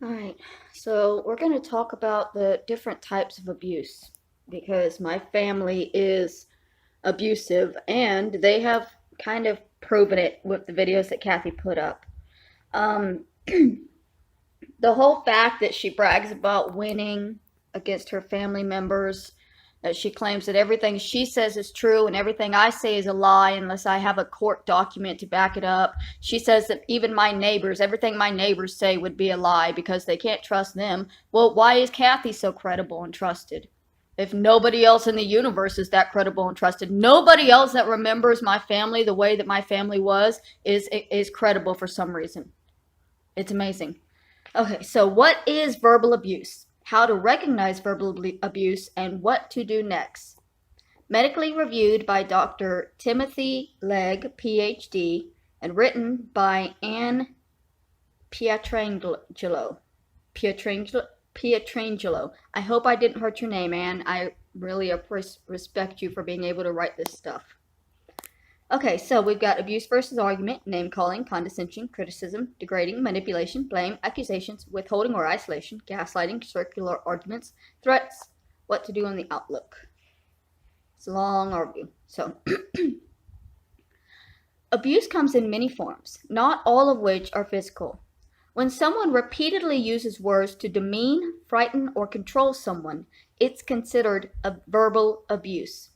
Alright, so we're going to talk about the different types of abuse because my family is abusive and they have kind of proven it with the videos that Kathy put up. Um, the whole fact that she brags about winning against her family members, that she claims that everything she says is true and everything I say is a lie unless I have a court document to back it up. She says that even my neighbors, everything my neighbors say would be a lie because they can't trust them. Well, why is Kathy so credible and trusted? If nobody else in the universe is that credible and trusted, nobody else that remembers my family the way that my family was is credible for some reason. It's amazing. Okay, so what is verbal abuse? How to recognize verbal abuse and what to do next. Medically reviewed by Dr. Timothy Legg, PhD, and written by Anne Pietrangelo. Pietrangelo. I hope I didn't hurt your name, Anne. I really respect you for being able to write this stuff. Okay, so we've got abuse versus argument, name calling, condescension, criticism, degrading, manipulation, blame, accusations, withholding or isolation, gaslighting, circular arguments, threats, what to do on the outlook. It's a long review. So, abuse comes in many forms, not all of which are physical. When someone repeatedly uses words to demean, frighten, or control someone, it's considered a verbal abuse.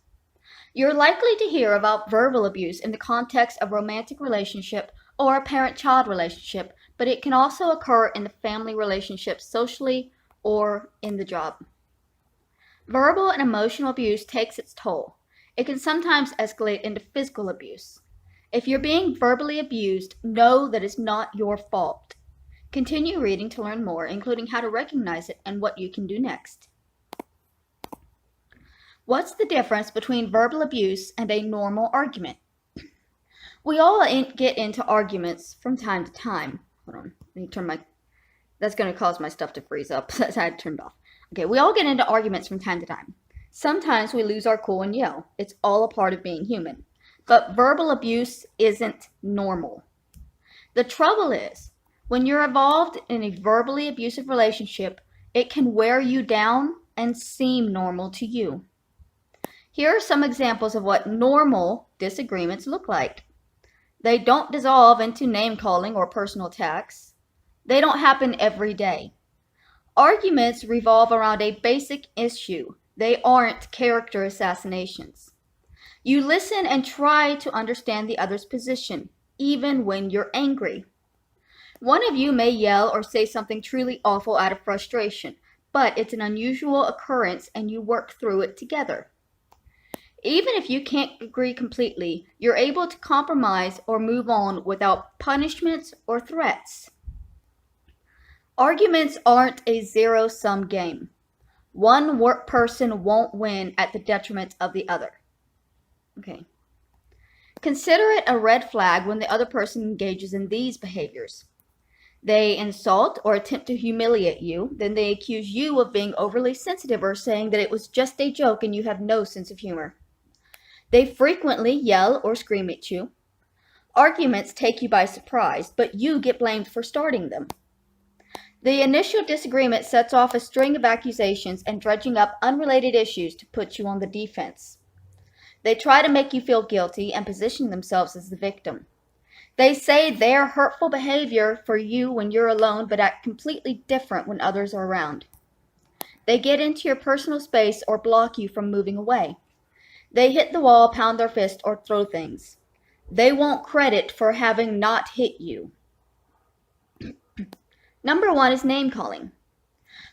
You're likely to hear about verbal abuse in the context of romantic relationship or a parent-child relationship, but it can also occur in the family relationship, socially, or in the job. Verbal and emotional abuse takes its toll. It can sometimes escalate into physical abuse. If you're being verbally abused, know that it's not your fault. Continue reading to learn more, including how to recognize it and what you can do next. What's the difference between verbal abuse and a normal argument? We all get into arguments from time to time. Hold on, let me turn my. That's going to cause my stuff to freeze up. That's how I turned off. Okay, we all get into arguments from time to time. Sometimes we lose our cool and yell. It's all a part of being human. But verbal abuse isn't normal. The trouble is, when you're involved in a verbally abusive relationship, it can wear you down and seem normal to you. Here are some examples of what normal disagreements look like. They don't dissolve into name-calling or personal attacks. They don't happen every day. Arguments revolve around a basic issue. They aren't character assassinations. You listen and try to understand the other's position, even when you're angry. One of you may yell or say something truly awful out of frustration, but it's an unusual occurrence and you work through it together. Even if you can't agree completely, you're able to compromise or move on without punishments or threats. Arguments aren't a zero-sum game. One person won't win at the detriment of the other. Okay. Consider it a red flag when the other person engages in these behaviors. They insult or attempt to humiliate you, then they accuse you of being overly sensitive or saying that it was just a joke and you have no sense of humor. They frequently yell or scream at you. Arguments take you by surprise, but you get blamed for starting them. The initial disagreement sets off a string of accusations and dredging up unrelated issues to put you on the defense. They try to make you feel guilty and position themselves as the victim. They say their hurtful behavior for you when you're alone, but act completely different when others are around. They get into your personal space or block you from moving away. They hit the wall, pound their fist, or throw things. They want credit for having not hit you. Number 1 is name calling.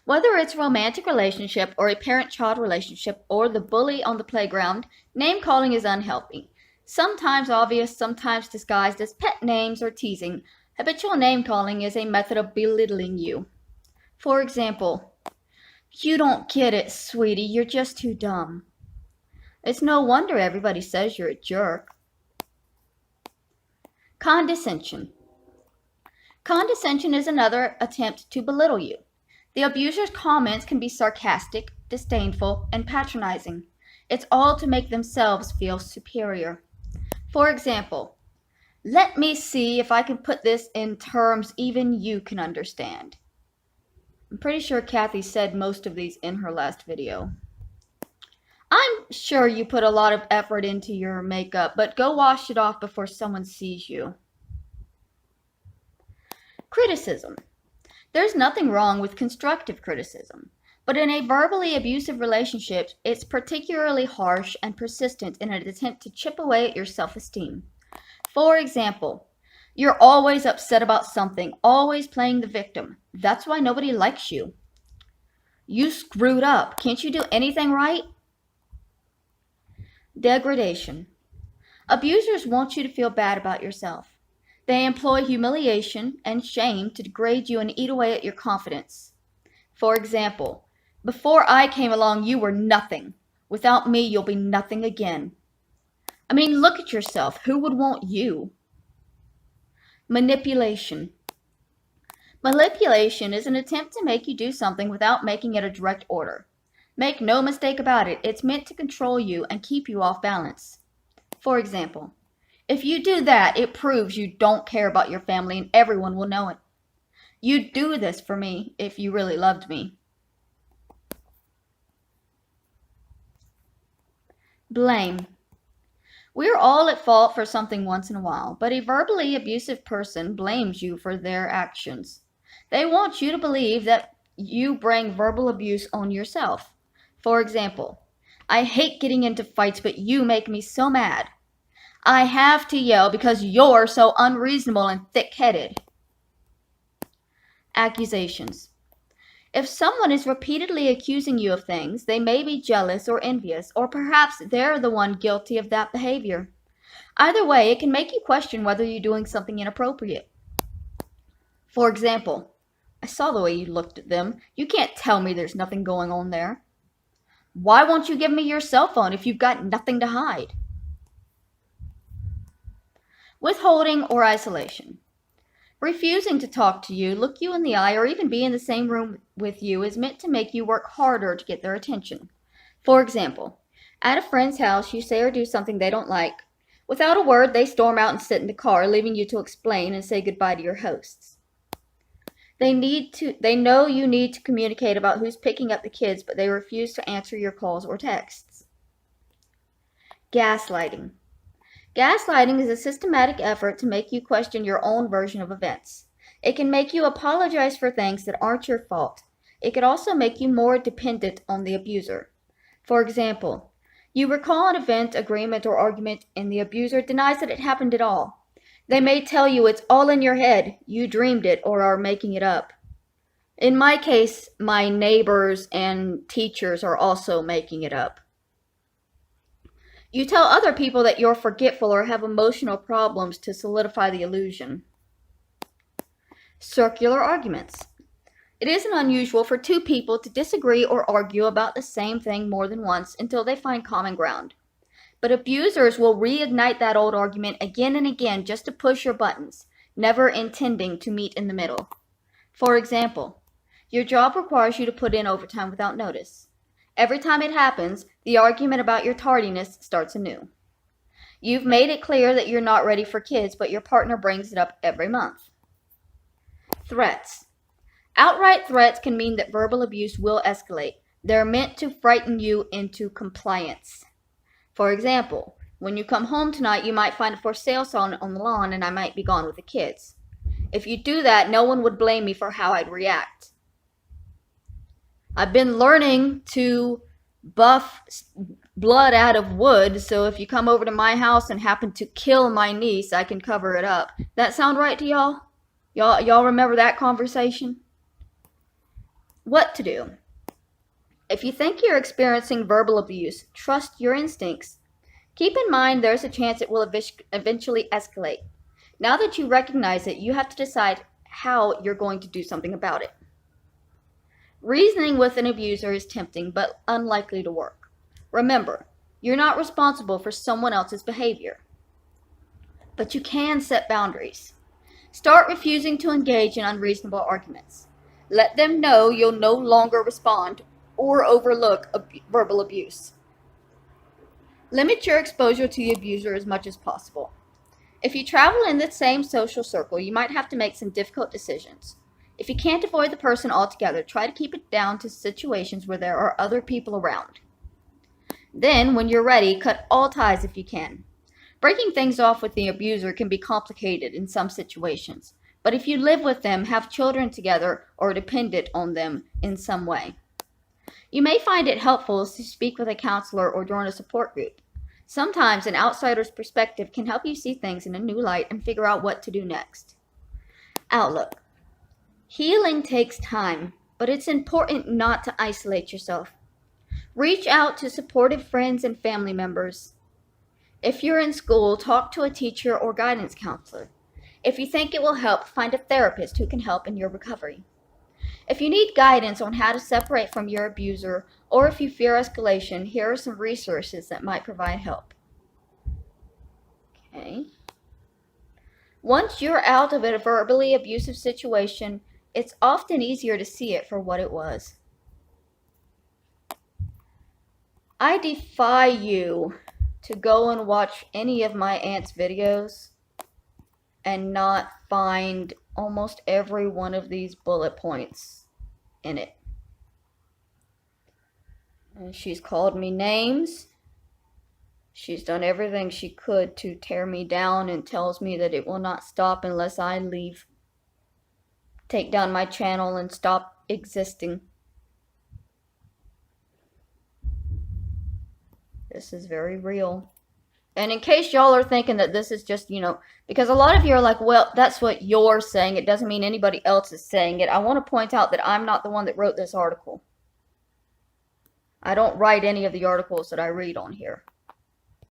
Whether it's a romantic relationship or a parent-child relationship or the bully on the playground, name calling is unhealthy. Sometimes obvious, sometimes disguised as pet names or teasing. Habitual name calling is a method of belittling you. For example, "You don't get it, sweetie, you're just too dumb." It's no wonder everybody says you're a jerk. Condescension. Condescension is another attempt to belittle you. The abuser's comments can be sarcastic, disdainful, and patronizing. It's all to make themselves feel superior. For example, "Let me see if I can put this in terms even you can understand." I'm pretty sure Kathy said most of these in her last video. I'm sure you put a lot of effort into your makeup, but go wash it off before someone sees you. Criticism. There's nothing wrong with constructive criticism, but in a verbally abusive relationship, it's particularly harsh and persistent in an attempt to chip away at your self-esteem. For example, you're always upset about something, always playing the victim. That's why nobody likes you. You screwed up. Can't you do anything right? Degradation. Abusers want you to feel bad about yourself. They employ humiliation and shame to degrade you and eat away at your confidence. For example, before I came along, you were nothing. Without me, you'll be nothing again. I mean, look at yourself. Who would want you? Manipulation. Manipulation is an attempt to make you do something without making it a direct order. Make no mistake about it, it's meant to control you and keep you off balance. For example, if you do that, it proves you don't care about your family and everyone will know it. You'd do this for me if you really loved me. Blame. We're all at fault for something once in a while, but a verbally abusive person blames you for their actions. They want you to believe that you bring verbal abuse on yourself. For example, I hate getting into fights, but you make me so mad. I have to yell because you're so unreasonable and thick-headed. Accusations. If someone is repeatedly accusing you of things, they may be jealous or envious, or perhaps they're the one guilty of that behavior. Either way, it can make you question whether you're doing something inappropriate. For example, I saw the way you looked at them. You can't tell me there's nothing going on there. Why won't you give me your cell phone if you've got nothing to hide? Withholding or isolation. Refusing to talk to you, look you in the eye, or even be in the same room with you is meant to make you work harder to get their attention. For example, at a friend's house, you say or do something they don't like. Without a word, they storm out and sit in the car, leaving you to explain and say goodbye to your hosts. They know you need to communicate about who's picking up the kids, but they refuse to answer your calls or texts. Gaslighting. Gaslighting is a systematic effort to make you question your own version of events. It can make you apologize for things that aren't your fault. It can also make you more dependent on the abuser. For example, you recall an event, agreement, or argument, and the abuser denies that it happened at all. They may tell you it's all in your head, you dreamed it, or are making it up. In my case, my neighbors and teachers are also making it up. You tell other people that you're forgetful or have emotional problems to solidify the illusion. Circular arguments. It isn't unusual for two people to disagree or argue about the same thing more than once until they find common ground. But abusers will reignite that old argument again and again just to push your buttons, never intending to meet in the middle. For example, your job requires you to put in overtime without notice. Every time it happens, the argument about your tardiness starts anew. You've made it clear that you're not ready for kids, but your partner brings it up every month. Threats. Outright threats can mean that verbal abuse will escalate. They're meant to frighten you into compliance. For example, when you come home tonight, you might find a for sale sign on the lawn and I might be gone with the kids. If you do that, no one would blame me for how I'd react. I've been learning to buff blood out of wood, so if you come over to my house and happen to kill my niece, I can cover it up. That sound right to y'all? Y'all remember that conversation? What to do? If you think you're experiencing verbal abuse, trust your instincts. Keep in mind there's a chance it will eventually escalate. Now that you recognize it, you have to decide how you're going to do something about it. Reasoning with an abuser is tempting but unlikely to work. Remember, you're not responsible for someone else's behavior. But you can set boundaries. Start refusing to engage in unreasonable arguments. Let them know you'll no longer respond or overlook verbal abuse. Limit your exposure to the abuser as much as possible. If you travel in the same social circle, you might have to make some difficult decisions. If you can't avoid the person altogether, try to keep it down to situations where there are other people around. Then, when you're ready, cut all ties if you can. Breaking things off with the abuser can be complicated in some situations, but if you live with them, have children together, or are dependent on them in some way, you may find it helpful to speak with a counselor or join a support group. Sometimes an outsider's perspective can help you see things in a new light and figure out what to do next. Outlook. Healing takes time, but it's important not to isolate yourself. Reach out to supportive friends and family members. If you're in school, talk to a teacher or guidance counselor. If you think it will help, find a therapist who can help in your recovery. If you need guidance on how to separate from your abuser, or if you fear escalation, here are some resources that might provide help. Okay. Once you're out of a verbally abusive situation, it's often easier to see it for what it was. I defy you to go and watch any of my aunt's videos and not find almost every one of these bullet points in it. And she's called me names. She's done everything she could to tear me down and tells me that it will not stop unless I leave, take down my channel and stop existing. This is very real. And in case y'all are thinking that this is just, because a lot of you are like, well, that's what you're saying. It doesn't mean anybody else is saying it. I want to point out that I'm not the one that wrote this article. I don't write any of the articles that I read on here.